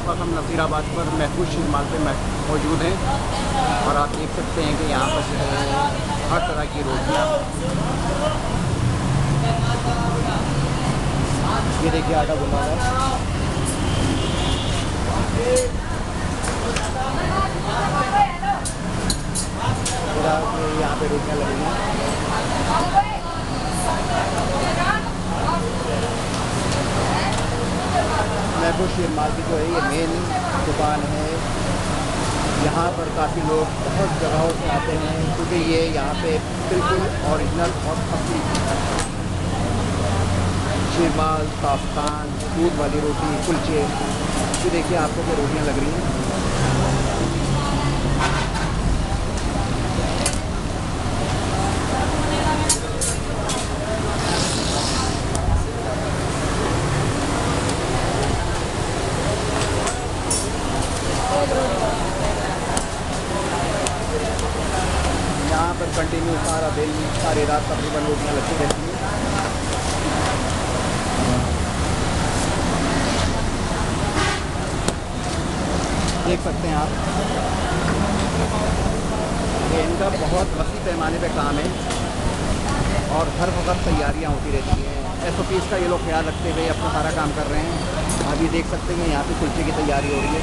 वक्त हम नसीराबाद पर महफूज शीरमाल पे मौजूद हैं और आप देख सकते हैं कि यहाँ पर जो है हर तरह की रोटियाँ, ये देखिए आटा गुना है, यहाँ पे रोटियाँ लगी हैं। महफूज शीरमाल की जो है ये मेन दुकान है। यहाँ पर काफ़ी लोग बहुत जगहों से आते हैं क्योंकि ये यहाँ पे बिल्कुल ओरिजिनल और असली शीरमाल, ताफ्तान, दूध वाली रोटी, कुलचे, तो देखिए आपको क्या रोटियाँ लग रही हैं। यहाँ पर कंटिन्यू सारा दिन सारी रात तकरीबन रोटियाँ लगती रहती हैं। देख सकते हैं आप, ये इनका बहुत वसी पैमाने पे काम है और हर वक्त तैयारियाँ होती रहती हैं। SOPs का ये लोग ख्याल रखते हुए अपना सारा काम कर रहे हैं। आप ये देख सकते हैं यहाँ पे कुल्चे की तैयारी हो रही है।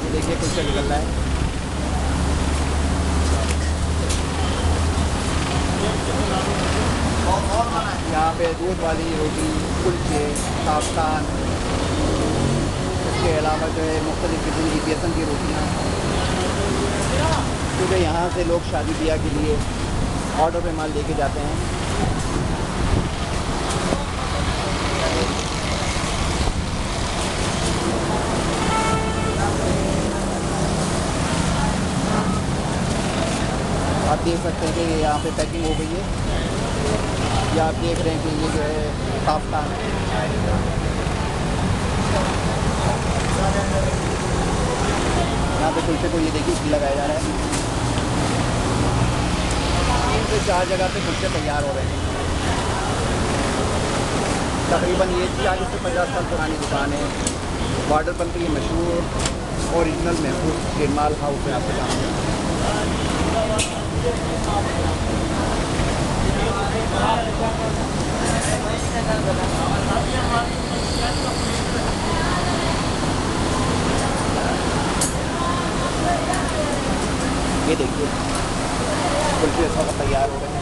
ये देखिए कुल्चा निकल रहा है। यहाँ पे दूध वाली रोटी, कुल्चे, ताफ्तान, इसके अलावा जो है मुख्तलिफ़ किस्म की बेसन की रोटियाँ, क्योंकि यहाँ से लोग शादी ब्याह के लिए ऑर्डर पे माल लेके जाते हैं। आप देख सकते हैं कि यहाँ पे पैकिंग हो गई है। या आप देख रहे हैं कि ये जो है ताफ्तान है। यहाँ पे कुल्चे को ये देखिए घी लगाया जा रहा है। 3 से 4 जगह पे कुल्चे तैयार हो रहे हैं। तकरीबन ये 40 से 50 साल पुरानी दुकान है। वाटरपन की ये मशहूर ओरिजिनल महफूज शीरमाल हाउस है। आपको जानते हैं ये देखिए कुल्चे इस वक्त तैयार हो रहे हैं।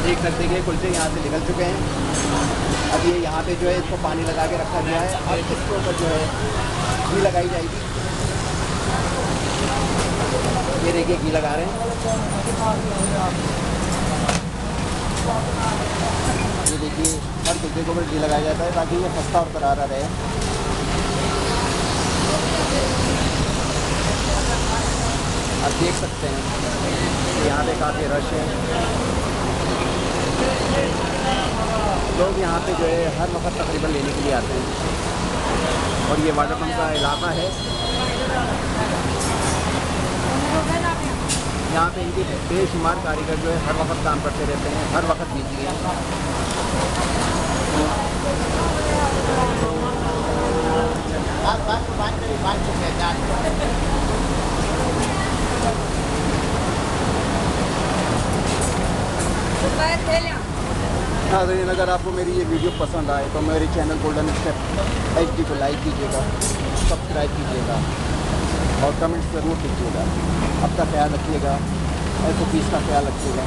देख सकते हैं कि कुल्चे यहाँ से निकल चुके हैं। अब ये यहाँ पे जो है इसको पानी लगा के रखा गया है। अब इसके ऊपर जो है घी लगाई जाएगी। ये देखिए घी लगा रहे हैं। ये देखिए हर कुल्चे के ऊपर घी लगाया जाता है ताकि ये खस्ता और करारा रहे। आप देख सकते हैं यहाँ पे काफ़ी रश है। लोग यहाँ पे जो है हर वक्त तकरीबन लेने के लिए आते हैं और ये वाटरपंप का इलाका है। यहाँ पे इनके बेशुमार कारीगर जो है हर वक्त काम करते रहते हैं, हर वक्त बिजी हैं। नाज़रीन, अगर आपको मेरी ये वीडियो पसंद आए तो मेरे चैनल गोल्डन स्टेप HD को लाइक कीजिएगा, सब्सक्राइब कीजिएगा और कमेंट्स ज़रूर कीजिएगा। अपना ख्याल रखिएगा, SOPs का ख्याल रखिएगा।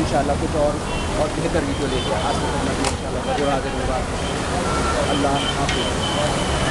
इंशाल्लाह कुछ और बेहतर वीडियो लेके आपको इंशाल्लाह हाजिर होगा। अल्लाह हाफ़िज़।